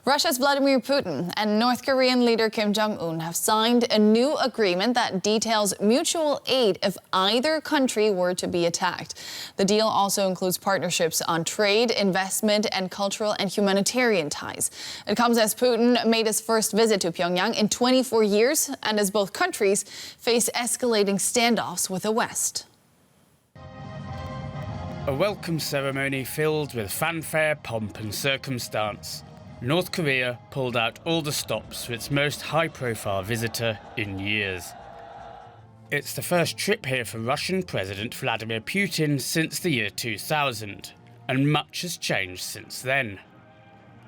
Russia's Vladimir Putin and North Korean leader Kim Jong Un have signed a new agreement that details mutual aid if either country were to be attacked. The deal also includes partnerships on trade, investment, and cultural and humanitarian ties. It comes as Putin made his first visit to Pyongyang in 24 years and as both countries face escalating standoffs with the West. A welcome ceremony filled with fanfare, pomp and circumstance. North Korea pulled out all the stops for its most high-profile visitor in years. It's the first trip here for Russian President Vladimir Putin since the year 2000, and much has changed since then.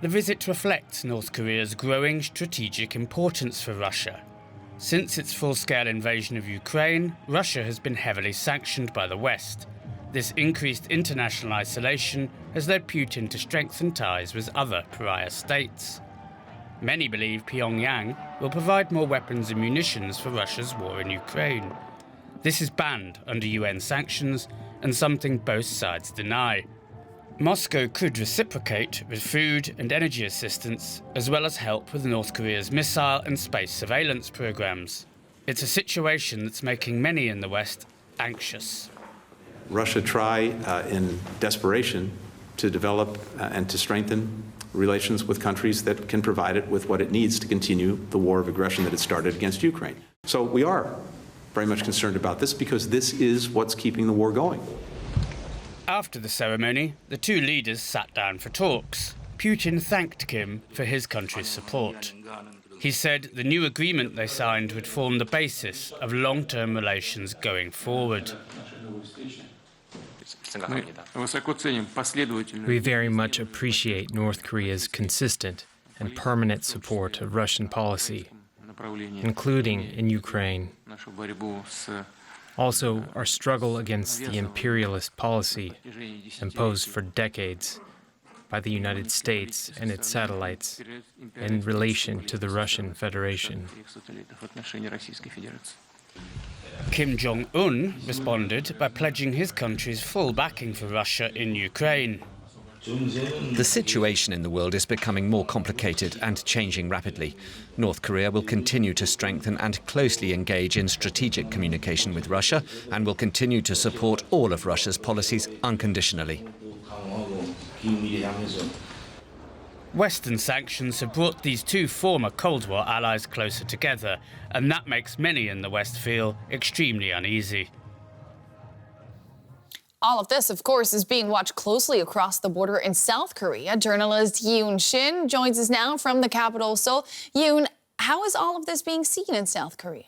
The visit reflects North Korea's growing strategic importance for Russia. Since its full-scale invasion of Ukraine, Russia has been heavily sanctioned by the West. This increased international isolation has led Putin to strengthen ties with other pariah states. Many believe Pyongyang will provide more weapons and munitions for Russia's war in Ukraine. This is banned under UN sanctions and something both sides deny. Moscow could reciprocate with food and energy assistance, as well as help with North Korea's missile and space surveillance programs. It's a situation that's making many in the West anxious. Russia try in desperation to develop and to strengthen relations with countries that can provide it with what it needs to continue the war of aggression that it started against Ukraine. So we are very much concerned about this because this is what's keeping the war going. After the ceremony, the two leaders sat down for talks. Putin thanked Kim for his country's support. He said the new agreement they signed would form the basis of long-term relations going forward. We very much appreciate North Korea's consistent and permanent support of Russian policy, including in Ukraine. Also, our struggle against the imperialist policy imposed for decades by the United States and its satellites in relation to the Russian Federation. Kim Jong Un responded by pledging his country's full backing for Russia in Ukraine. The situation in the world is becoming more complicated and changing rapidly. North Korea will continue to strengthen and closely engage in strategic communication with Russia and will continue to support all of Russia's policies unconditionally. Western sanctions have brought these two former Cold War allies closer together, and that makes many in the West feel extremely uneasy. All of this, of course, is being watched closely across the border in South Korea. Journalist Yee-un Shin joins us now from the capital, Seoul. Yee-un, how is all of this being seen in South Korea?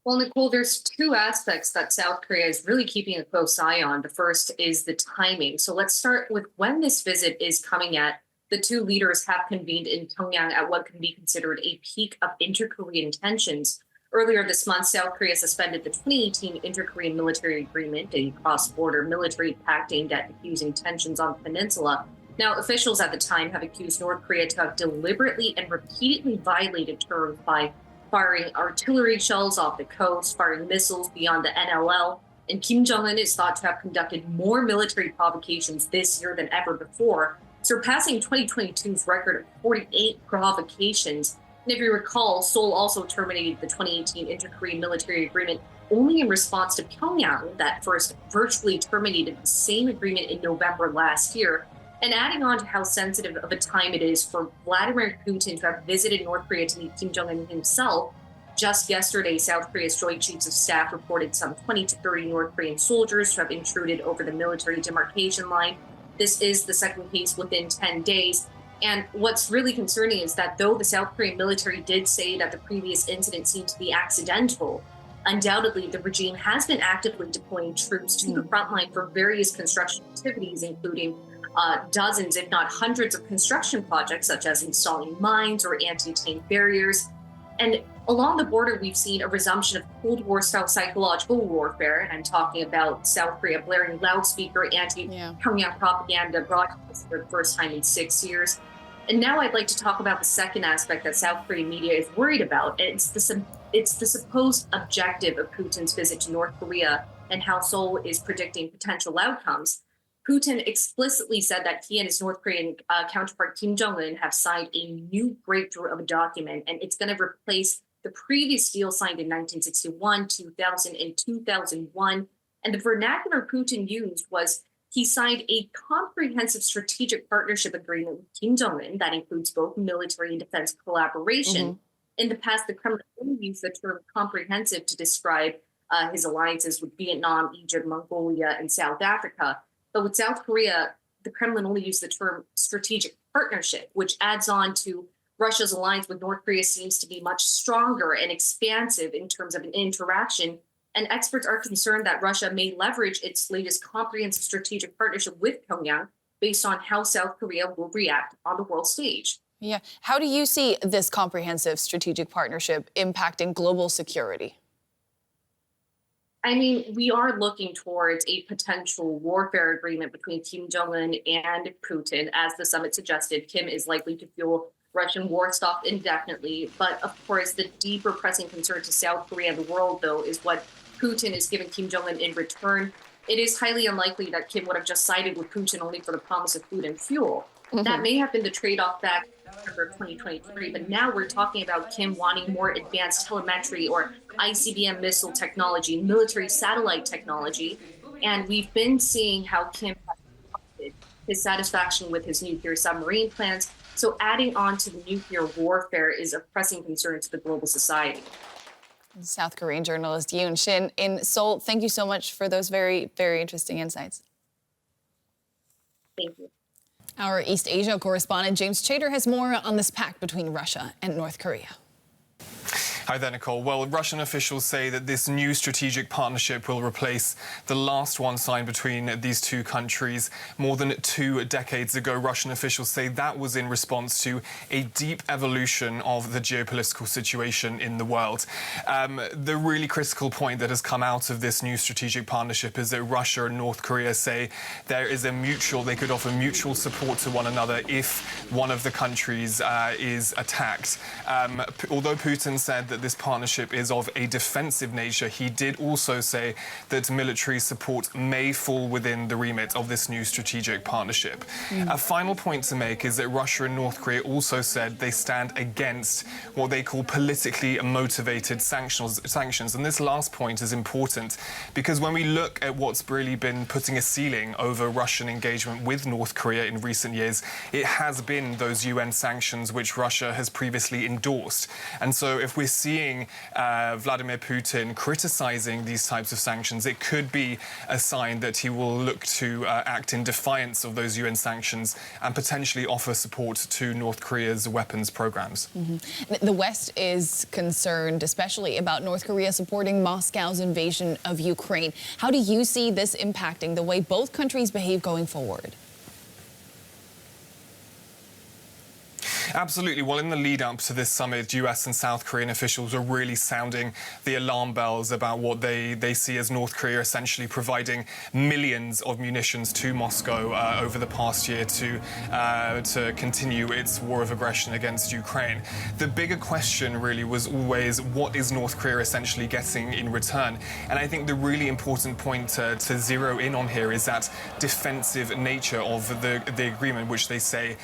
Well, Nicole, there's two aspects that South Korea is really keeping a close eye on. The first is the timing. So let's start with when this visit is coming at. The two leaders have convened in Pyongyang at what can be considered a peak of inter-Korean tensions. Earlier this month, South Korea suspended the 2018 inter-Korean military agreement, a cross-border military pact aimed at diffusing tensions on the peninsula. Now, officials at the time have accused North Korea to have deliberately and repeatedly violated terms by firing artillery shells off the coast, firing missiles beyond the NLL, and Kim Jong Un is thought to have conducted more military provocations this year than ever before, surpassing 2022's record of 48 provocations. And if you recall, Seoul also terminated the 2018 inter-Korean military agreement only in response to Pyongyang, that first virtually terminated the same agreement in November last year. And adding on to how sensitive of a time it is for Vladimir Putin to have visited North Korea to meet Kim Jong Un himself, just yesterday, South Korea's Joint Chiefs of Staff reported some 20 to 30 North Korean soldiers to have intruded over the military demarcation line. This is the second case within 10 days. And what's really concerning is that though the South Korean military did say that the previous incident seemed to be accidental, undoubtedly the regime has been actively deploying troops to the front line for various construction activities, including dozens, if not hundreds, of construction projects, such as installing mines or anti-tank barriers. And along the border, we've seen a resumption of Cold War-style psychological warfare. And I'm talking about South Korea blaring loudspeaker anti-Pyongyang propaganda broadcasts for the first time in 6 years. And now I'd like to talk about the second aspect that South Korean media is worried about. It's the supposed objective of Putin's visit to North Korea and how Seoul is predicting potential outcomes. Putin explicitly said that he and his North Korean counterpart Kim Jong Un have signed a new breakthrough of a document, and it's going to replace the previous deal signed in 1961, 2000, and 2001. And the vernacular Putin used was he signed a comprehensive strategic partnership agreement with Kim Jong Un that includes both military and defense collaboration. In the past, the Kremlin only used the term comprehensive to describe his alliances with Vietnam, Egypt, Mongolia, and South Africa. But with South Korea, the Kremlin only used the term strategic partnership, which adds on to Russia's alliance with North Korea seems to be much stronger and expansive in terms of an interaction. And experts are concerned that Russia may leverage its latest comprehensive strategic partnership with Pyongyang based on how South Korea will react on the world stage. Yeah. How do you see this comprehensive strategic partnership impacting global security? I mean, we are looking towards a potential warfare agreement between Kim Jong Un and Putin. As the summit suggested, Kim is likely to fuel Russian war stuff indefinitely. But of course, the deeper pressing concern to South Korea and the world, though, is what Putin is giving Kim Jong Un in return. It is highly unlikely that Kim would have just sided with Putin only for the promise of food and fuel. That may have been the trade-off back in November of 2023, but now we're talking about Kim wanting more advanced telemetry or ICBM missile technology, military satellite technology, and we've been seeing how Kim has his satisfaction with his nuclear submarine plans. So adding on to the nuclear warfare is a pressing concern to the global society. South Korean journalist Yee-un Shin in Seoul, thank you so much for those very, very interesting insights. Thank you. Our East Asia correspondent James Chater has more on this pact between Russia and North Korea. Hi there, Nicole. Well, Russian officials say that this new strategic partnership will replace the last one signed between these two countries more than 2 decades ago. Russian officials say that was in response to a deep evolution of the geopolitical situation in the world. The really critical point that has come out of this new strategic partnership is that Russia and North Korea say there is they could offer mutual support to one another if one of the countries is attacked. Although Putin said that this partnership is of a defensive nature, he did also say that military support may fall within the remit of this new strategic partnership. A final point to make is that Russia and North Korea also said they stand against what they call politically motivated sanctions. And this last point is important because when we look at what's really been putting a ceiling over Russian engagement with North Korea in recent years, it has been those UN sanctions which Russia has previously endorsed. And so if we're seeing Vladimir Putin criticizing these types of sanctions, it could be a sign that he will look to act in defiance of those UN sanctions and potentially offer support to North Korea's weapons programs. The West is concerned, especially about North Korea supporting Moscow's invasion of Ukraine. How do you see this impacting the way both countries behave going forward? Absolutely. Well, in the lead up to this summit, US and South Korean officials are really sounding the alarm bells about what they see as North Korea essentially providing millions of munitions to Moscow over the past year to continue its war of aggression against Ukraine. The bigger question really was always, what is North Korea essentially getting in return? And I think the really important point to zero in on here is that defensive nature of the agreement, which they say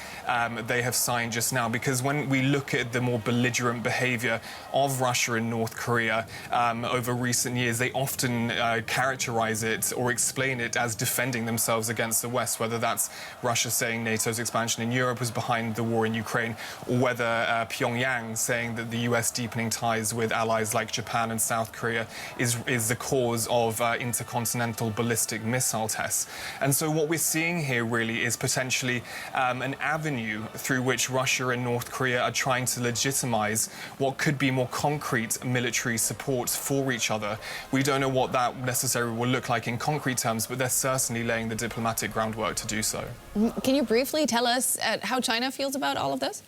they have signed just now, because when we look at the more belligerent behavior of Russia and North Korea over recent years, they often characterize it or explain it as defending themselves against the West, whether that's Russia saying NATO's expansion in Europe was behind the war in Ukraine, or whether Pyongyang saying that the US deepening ties with allies like Japan and South Korea is the cause of intercontinental ballistic missile tests. And so what we're seeing here really is potentially an avenue through which Russia and North Korea are trying to legitimize what could be more concrete military support for each other. We don't know what that necessarily will look like in concrete terms, but they're certainly laying the diplomatic groundwork to do so. Can you briefly tell us how China feels about all of this?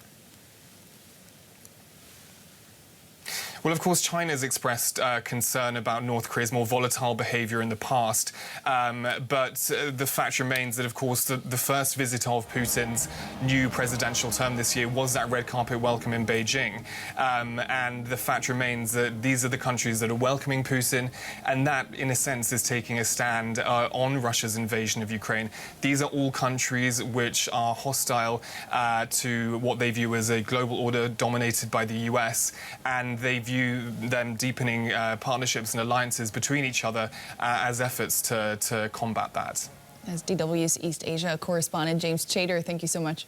Well, of course, China has expressed concern about North Korea's more volatile behaviour in the past. But the fact remains that, of course, the first visit of Putin's new presidential term this year was that red carpet welcome in Beijing. And the fact remains that these are the countries that are welcoming Putin, and that, in a sense, is taking a stand on Russia's invasion of Ukraine. These are all countries which are hostile to what they view as a global order dominated by the US, and they view them deepening partnerships and alliances between each other as efforts to combat that. As DW's East Asia correspondent James Chater, thank you so much.